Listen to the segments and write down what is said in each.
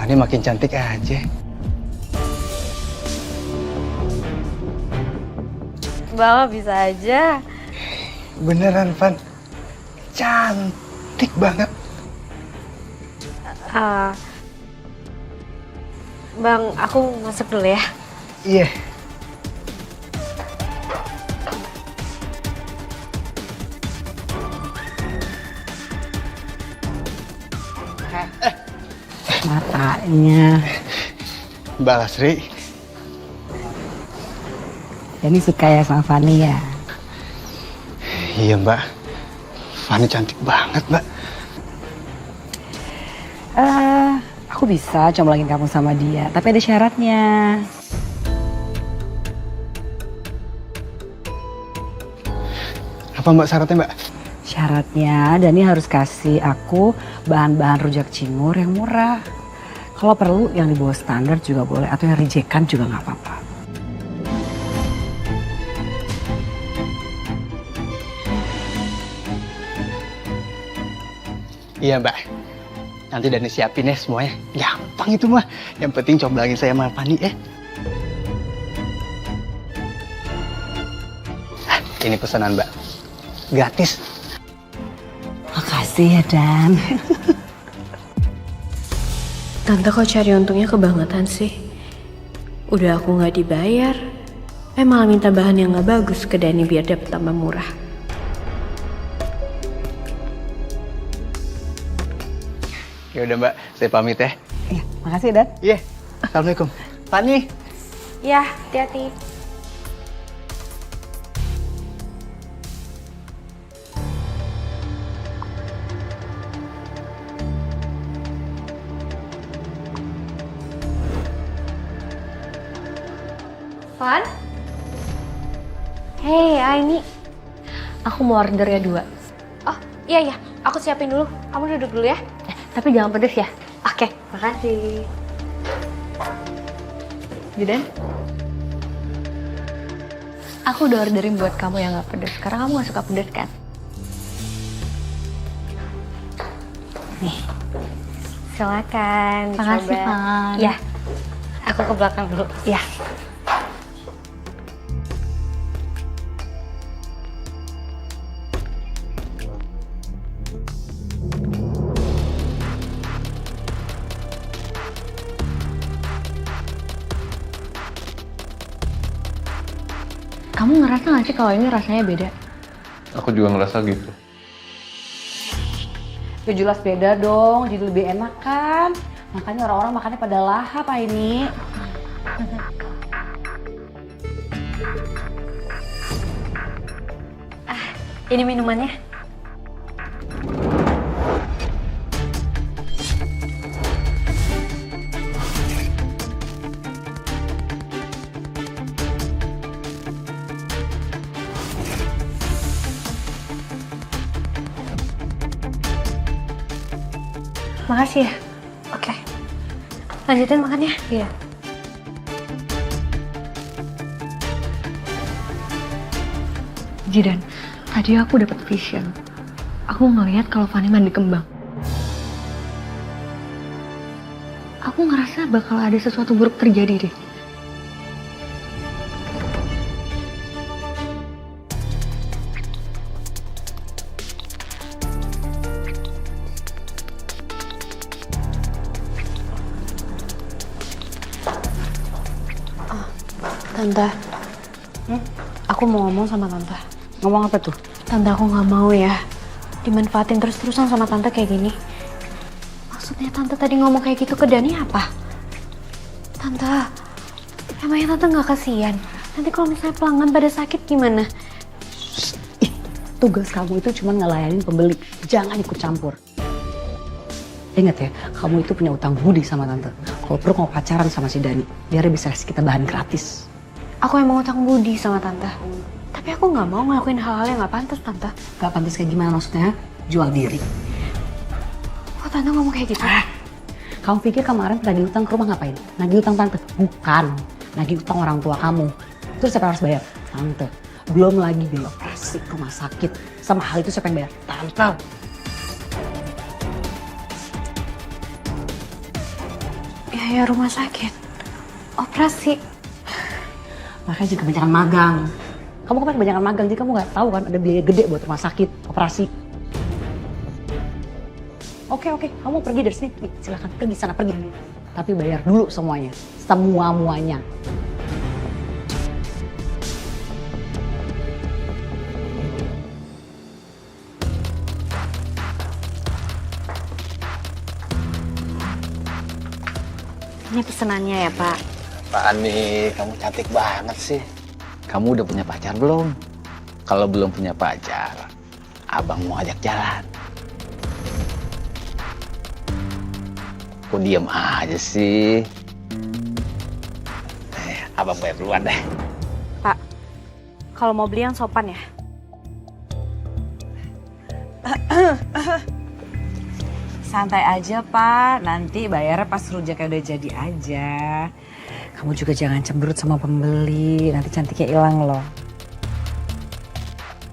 Fanny makin cantik aja. Bapak bisa aja. Beneran, Van. Cantik banget. Bang, aku masuk dulu ya. Iya. Matanya. Mbak Lasri. Ini suka ya sama Fanny ya? Iya, Mbak. Fanny cantik banget, Mbak. Aku bisa comblangin kamu sama dia, tapi ada syaratnya. Apa Mbak syaratnya, Mbak? Syaratnya Dani harus kasih aku bahan-bahan rujak cingur yang murah. Kalau perlu yang di bawah standar juga boleh, atau yang rejectan juga nggak apa-apa. Iya, Mbak. Nanti Dani siapin ya semuanya. Gampang itu mah. Yang penting comblangin saya sama Fanny ya. Ini pesanan, Mbak. Gratis. Makasih ya, Dan. Tante kok cari untungnya kebangetan sih? Udah aku nggak dibayar, malah minta bahan yang nggak bagus ke Dani biar dapet tambah murah. Ya udah, Mbak. Saya pamit ya. Iya, makasih Dan. Iya. Assalamualaikum. Fanny. Ya, hati-hati. Van? Hey, Aini. Aku mau order ya 2. Oh, iya. Aku siapin dulu. Kamu duduk dulu ya. Tapi jangan pedes ya. Oke, makasih. Judan? Aku udah orderin buat kamu yang gak pedes. Karena kamu gak suka pedes kan? Nih. Silakan. Makasih, coba. Van. Ya. Aku ke belakang dulu. Ya. Kamu ngerasa gak sih kalau ini rasanya beda? Aku juga ngerasa gitu. Ya jelas beda dong, jadi lebih enak kan. Makanya orang-orang makannya pada lahap ini. Ini minumannya. Makasih ya. Oke. Lanjutin makannya. Iya. Jidan, tadi aku dapat vision. Aku ngelihat kalau Fanny mandi kembang. Aku ngerasa bakal ada sesuatu buruk terjadi deh. Tante, aku mau ngomong sama Tante. Ngomong apa tuh? Tante, aku nggak mau ya dimanfaatin terus-terusan sama Tante kayak gini. Maksudnya Tante tadi ngomong kayak gitu ke Dani apa? Tante, emangnya Tante nggak kasihan? Nanti kalau misalnya pelanggan pada sakit gimana? Ih, tugas kamu itu cuma ngelayanin pembeli. Jangan ikut campur. Ingat ya, kamu itu punya utang budi sama Tante. Kalau perlu kamu pacaran sama si Dani, biar dia bisa kasih kita bahan gratis. Aku emang utang budi sama Tante. Tapi aku nggak mau ngelakuin hal-hal yang nggak pantas, Tante. Gak pantas kayak gimana maksudnya? Jual diri. Kok Tante ngomong kayak gitu? Kamu pikir kemarin nagih utang ke rumah ngapain? Nagih utang Tante? Bukan. Nagih utang orang tua kamu. Terus siapa yang harus bayar? Tante. Belum lagi biaya operasi ke rumah sakit. Sama hal itu siapa yang bayar? Tante. biaya rumah sakit, operasi. Makanya jangan kebanyakan magang. Kamu kan kebanyakan magang, jadi kamu nggak tahu kan ada biaya gede buat rumah sakit, operasi. Oke, kamu pergi dari sini, silakan pergi sana pergi. Tapi bayar dulu semuanya, semua-muanya. Ini pesenannya ya Pak. Pak Ani, kamu cantik banget sih. Kamu udah punya pacar belum? Kalau belum punya pacar, abang mau ajak jalan. Kok diem aja sih? Abang bayar duluan deh. Pak, kalau mau beli yang sopan ya. Santai aja Pak, nanti bayarnya pas rujaknya udah jadi aja. Kamu juga jangan cemberut sama pembeli, nanti cantiknya hilang loh.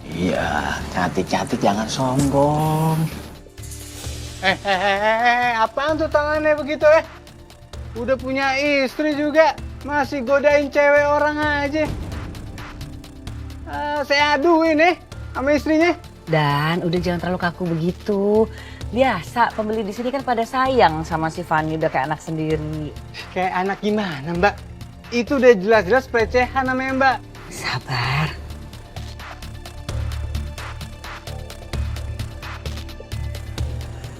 Iya, cantik-cantik jangan sombong. Apaan tuh tangannya begitu Udah punya istri juga, masih godain cewek orang aja. Saya aduin sama istrinya. Dan udah jangan terlalu kaku begitu. Biasa pembeli di sini kan pada sayang sama si Fanny, udah kayak anak sendiri. Kayak anak gimana Mbak? Itu udah jelas-jelas pelecehan namanya Mbak. Sabar.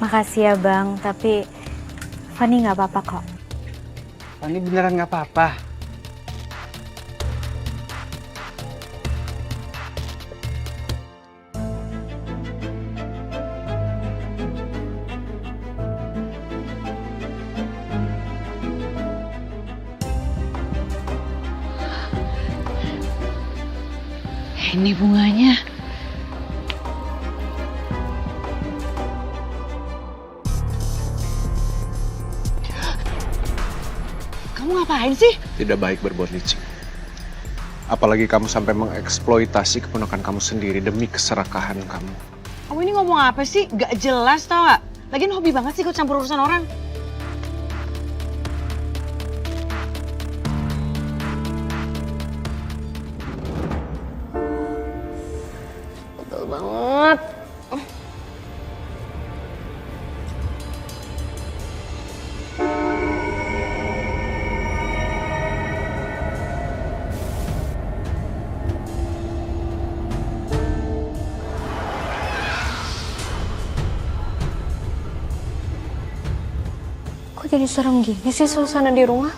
Makasih ya Bang, tapi Fanny nggak apa-apa kok. Ini beneran nggak apa-apa. Ini bunganya. Kamu ngapain sih? Tidak baik berbuat licik. Apalagi kamu sampai mengeksploitasi keponakan kamu sendiri demi keserakahan kamu. Kamu ini ngomong apa sih? Gak jelas tau gak? Lagian hobi banget sih ikut campur urusan orang. Betul banget. Kok jadi serem gini sih suasana di rumah?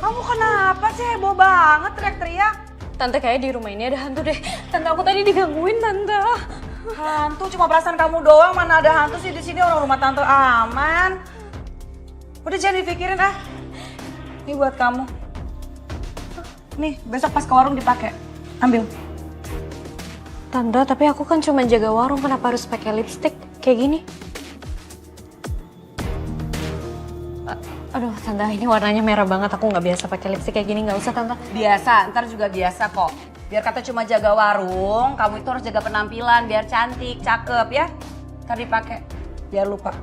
Kamu kenapa sih heboh banget teriak-teriak? Tante kayak di rumah ini ada hantu deh. Tante aku tadi digangguin tante. Hantu cuma perasaan kamu doang, mana ada hantu sih di sini, orang rumah tante aman. Udah jangan dipikirin ah. Ini buat kamu. Nih, besok pas ke warung dipakai. Ambil. Tante, tapi aku kan cuma jaga warung, kenapa harus pakai lipstick kayak gini? Aduh, tante, ini warnanya merah banget. Aku nggak biasa pakai lipstick kayak gini. Nggak usah, tante. Biasa, ntar juga biasa kok. Biar kata cuma jaga warung, kamu itu harus jaga penampilan biar cantik, cakep ya. Ntar dipakai, biar lupa.